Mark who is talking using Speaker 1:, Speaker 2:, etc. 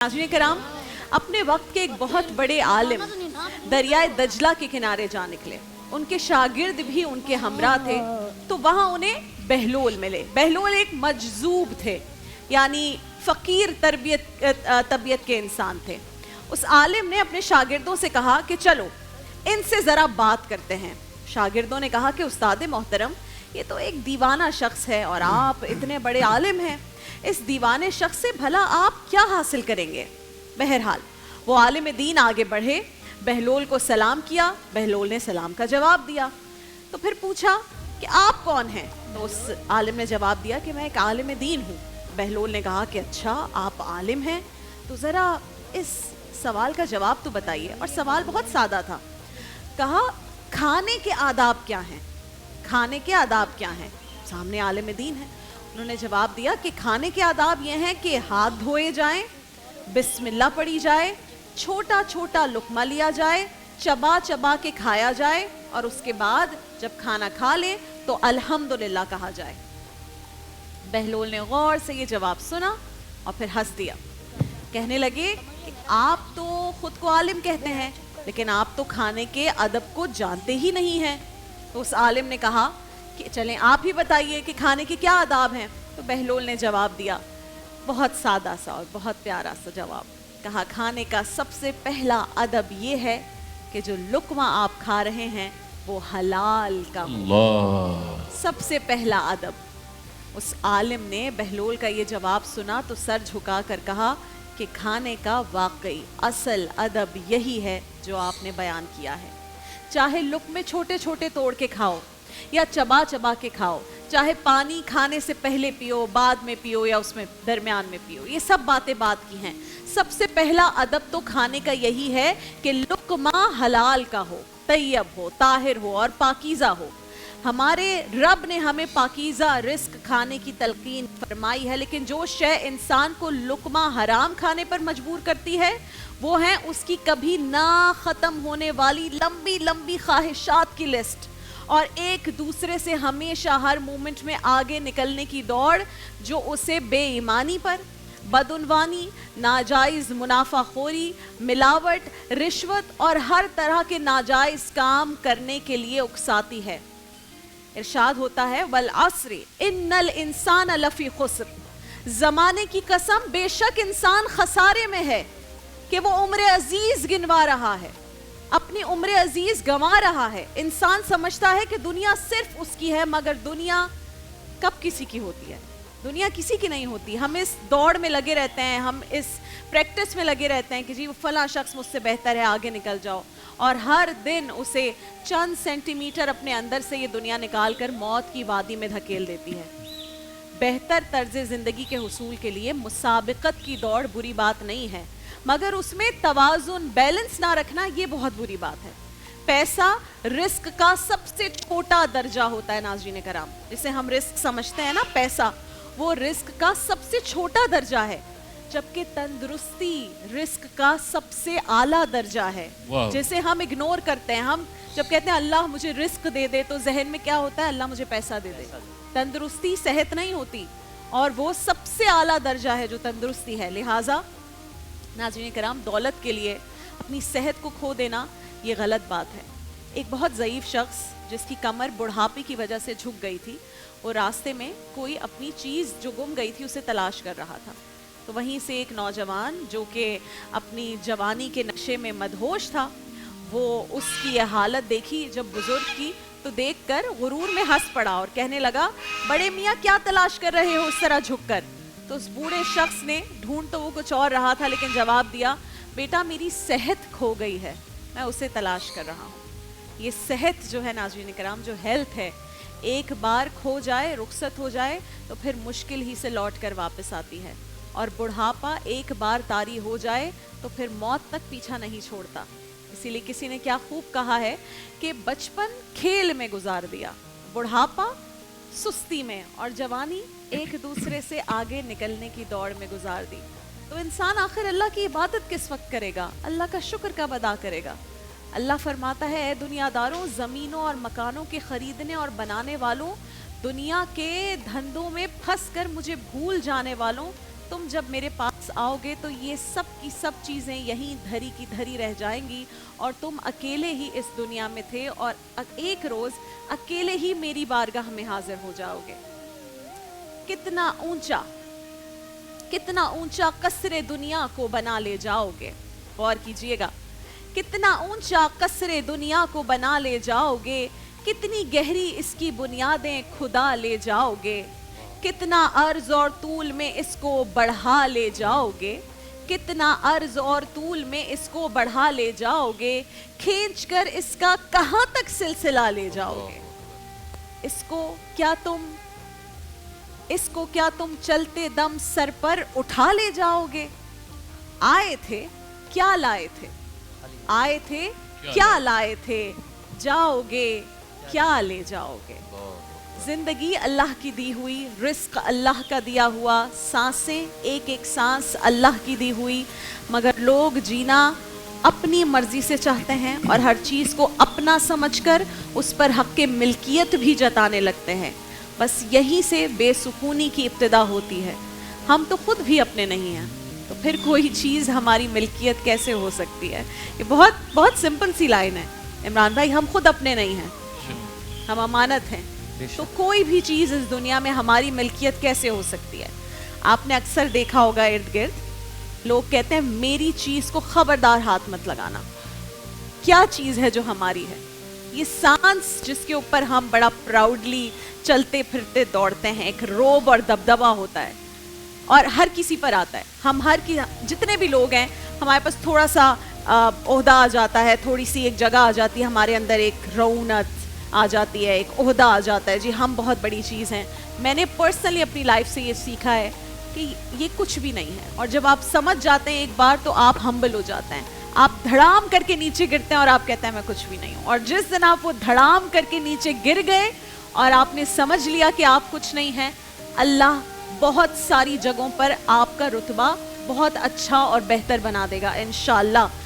Speaker 1: नाज़रीन करام, अपने वक्त के एक बहुत बड़े आलिम दरियाए दजला के किनारे जा निकले। उनके शागिर्द भी उनके हमरा थे, तो वहाँ उन्हें बहलोल मिले। बहलोल एक मजजूब थे, यानी फ़कीर तबीयत के इंसान थे। उस आलिम ने अपने शागिर्दों से कहा कि चलो इनसे ज़रा बात करते हैं। शागिर्दों ने कहा कि उस्ताद मोहतरम, ये तो एक दीवाना शख्स है और आप इतने बड़े आलिम हैं, इस दीवाने शख्स से भला आप क्या हासिल करेंगे। बहरहाल वो आलिम दीन आगे बढ़े, बहलोल को सलाम किया। बहलोल ने सलाम का जवाब दिया। तो फिर पूछा कि आप कौन हैं। तो उस आलिम ने जवाब दिया कि मैं एक आलिम दीन हूँ। बहलोल ने कहा कि अच्छा, आप आलिम हैं, तो ज़रा इस सवाल का जवाब तो बताइए। और सवाल बहुत सादा था। कहा, खाने के आदाब क्या हैं, खाने के आदाब क्या हैं। सामने आलिम दीन है। उन्होंने जवाब दिया कि खाने के आदाब ये हैं कि हाथ धोए जाएं, बिस्मिल्लाह पढ़ी जाए, छोटा छोटा लुकमा लिया जाए, चबा चबा के खाया जाए, और उसके बाद जब खाना खा लें तो अल्हम्दुलिल्लाह कहा जाए। बहलोल ने गौर से ये जवाब सुना और फिर हंस दिया। कहने लगे कि आप तो खुद को आलिम कहते हैं, लेकिन आप तो खाने के अदब को जानते ही नहीं हैं। तो उस आलिम ने कहा कि चलें आप ही बताइए कि खाने के क्या आदाब हैं। तो बहलोल ने जवाब दिया, बहुत सादा सा और बहुत प्यारा सा जवाब। कहा, खाने का सबसे पहला अदब ये है कि जो लुकमा आप खा रहे हैं वो हलाल का हो। सबसे पहला अदब। उस आलिम ने बहलोल का ये जवाब सुना तो सर झुका कर कहा कि खाने का वाकई असल अदब यही है जो आपने बयान किया है। चाहे लुकमे छोटे छोटे तोड़ के खाओ या चबा चबा के खाओ, चाहे पानी खाने से पहले पियो, बाद में पियो, या उसमें दरमियान में पियो, ये सब बातें बात की हैं। सबसे पहला अदब तो खाने का यही है कि लुकमा हलाल का हो, तैयब हो, ताहिर हो और पाकीज़ा हो। हमारे रब ने हमें पाकीज़ा रिस्क खाने की तलकीन फरमाई है, लेकिन जो शय इंसान को लुकमा हराम खाने पर मजबूर करती है वो है उसकी कभी ना ख़त्म होने वाली लंबी लंबी ख्वाहिशात की लिस्ट और एक दूसरे से हमेशा हर मोमेंट में आगे निकलने की दौड़, जो उसे बेईमानी पर, बदउनवानी, नाजायज़ मुनाफाखोरी, मिलावट, रिश्वत और हर तरह के नाजायज़ काम करने के लिए उकसाती है। इरशाद होता है, वल अस्र इन्नल इंसान लफी खुस्र, ज़माने की कसम बेशक इंसान खसारे में है, कि वो उम्र अजीज गिनवा रहा है, अपनी उम्र अजीज गंवा रहा है। इंसान समझता है कि दुनिया सिर्फ उसकी है, मगर दुनिया कब किसी की होती है? दुनिया किसी की नहीं होती। हम इस दौड़ में लगे रहते हैं, हम इस प्रैक्टिस में लगे रहते हैं कि जी वो फला शख्स मुझसे बेहतर है, आगे निकल जाओ, और हर दिन उसे चंद सेंटीमीटर अपने अंदर से ये दुनिया निकाल कर मौत की वादी में धकेल देती है। बेहतर तर्ज ज़िंदगी के हुसूल के लिए मुसाबिकत की दौड़ बुरी बात नहीं है, मगर उसमें तवाज़ुन, बैलेंस ना रखना ये बहुत बुरी बात है। पैसा रिस्क का सबसे छोटा दर्जा होता है नाज़रीन कराम। जिसे हम रिस्क समझते हैं ना, पैसा, वो रिस्क का सबसे छोटा दर्जा है, जबकि तंदुरुस्ती रिस्क का सबसे आला दर्जा है, जिसे हम इग्नोर करते हैं। हम जब कहते हैं अल्लाह मुझे रिस्क दे दे, तो जहन में क्या होता है? अल्लाह मुझे पैसा दे दे। तंदुरुस्ती सेहत नहीं होती, और वो सबसे आला दर्जा है जो तंदुरुस्ती है। लिहाजा नाज़रीन कराम, दौलत के लिए अपनी सेहत को खो देना ये गलत बात है। एक बहुत ज़ईफ़ शख्स जिसकी कमर बुढ़ापे की वजह से झुक गई थी, वो रास्ते में कोई अपनी चीज़ जो गुम गई थी उसे तलाश कर रहा था। तो वहीं से एक नौजवान जो कि अपनी जवानी के नशे में मदहोश था, वो उसकी यह हालत देखी जब बुजुर्ग की, तो देखकर गुरूर में हंस पड़ा और कहने लगा, बड़े मियाँ क्या तलाश कर रहे हो उस तरह झुक कर? तो उस बूढ़े शख्स ने, ढूंढ तो वो कुछ और रहा था, लेकिन जवाब दिया, बेटा मेरी सेहत खो गई है, मैं उसे तलाश कर रहा हूँ। ये सेहत जो है नाज़रीन कराम, जो हेल्थ है, एक बार खो जाए, रुखसत हो जाए, तो फिर मुश्किल ही से लौट कर वापस आती है। और बुढ़ापा एक बार तारी हो जाए तो फिर मौत तक पीछा नहीं छोड़ता। इसीलिए किसी ने क्या खूब कहा है कि बचपन खेल में गुजार दिया, बुढ़ापा सुस्ती में, और जवानी एक दूसरे से आगे निकलने की दौड़ में गुजार दी। तो इंसान आखिर अल्लाह की इबादत किस वक्त करेगा? अल्लाह का शुक्र कब अदा करेगा? अल्लाह फरमाता है, ए दुनियादारों, ज़मीनों और मकानों के ख़रीदने और बनाने वालों, दुनिया के धंधों में फंस कर मुझे भूल जाने वालों, तुम जब मेरे पास आओगे तो ये सब की सब चीज़ें यहीं धरी की धरी रह जाएंगी और तुम अकेले ही इस दुनिया में थे और एक रोज़ अकेले ही मेरी बारगाह में हाजिर हो जाओगे। कितना ऊंचा कसरे दुनिया को बना ले जाओगे। गौर कीजिएगा, कितना ऊंचा कसरे दुनिया को बना ले जाओगे, कितनी गहरी इसकी बुनियादें खुदा ले जाओगे, कितना अर्ज और तूल में इसको बढ़ा ले जाओगे, कितना अर्ज और तूल में इसको बढ़ा ले जाओगे, खींच कर इसका कहाँ तक सिलसिला ले जाओगे। इसको क्या तुम चलते दम सर पर उठा ले जाओगे। आए थे क्या लाए थे, आए थे क्या लाए थे, जाओगे क्या ले जाओगे। जिंदगी अल्लाह की दी हुई, रिस्क अल्लाह का दिया हुआ, सांसें एक एक सांस अल्लाह की दी हुई, मगर लोग जीना अपनी मर्जी से चाहते हैं और हर चीज़ को अपना समझकर उस पर हक़ के मिल्कियत भी जताने लगते हैं। बस यहीं से बेसुकूनी की इब्तिदा होती है। हम तो खुद भी अपने नहीं हैं, तो फिर कोई चीज़ हमारी मिल्कियत कैसे हो सकती है। ये बहुत बहुत सिंपल सी लाइन है इमरान भाई, हम खुद अपने नहीं हैं, हम अमानत हैं, तो कोई भी चीज़ इस दुनिया में हमारी मिल्कियत कैसे हो सकती है। आपने अक्सर देखा होगा इर्द गिर्द लोग कहते हैं मेरी चीज़ को खबरदार हाथ मत लगाना। क्या चीज़ है जो हमारी है? ये सांस जिसके ऊपर हम बड़ा प्राउडली चलते फिरते दौड़ते हैं, एक रोब और दबदबा होता है और हर किसी पर आता है। हम जितने भी लोग हैं हमारे पास थोड़ा सा ओहदा आ जाता है, थोड़ी सी एक जगह आ जाती है, हमारे अंदर एक रौनक आ जाती है, एक ओहदा आ जाता है, जी हम बहुत बड़ी चीज़ हैं। मैंने पर्सनली अपनी लाइफ से ये सीखा है कि ये कुछ भी नहीं है, और जब आप समझ जाते हैं एक बार तो आप हम्बल हो जाते हैं, आप धड़ाम करके नीचे गिरते हैं और आप कहते हैं मैं कुछ भी नहीं हूँ। और जिस दिन आप वो धड़ाम करके नीचे गिर गए और आपने समझ लिया कि आप कुछ नहीं हैं, अल्लाह बहुत सारी जगहों पर आपका रुतबा बहुत अच्छा और बेहतर बना देगा इंशाअल्लाह।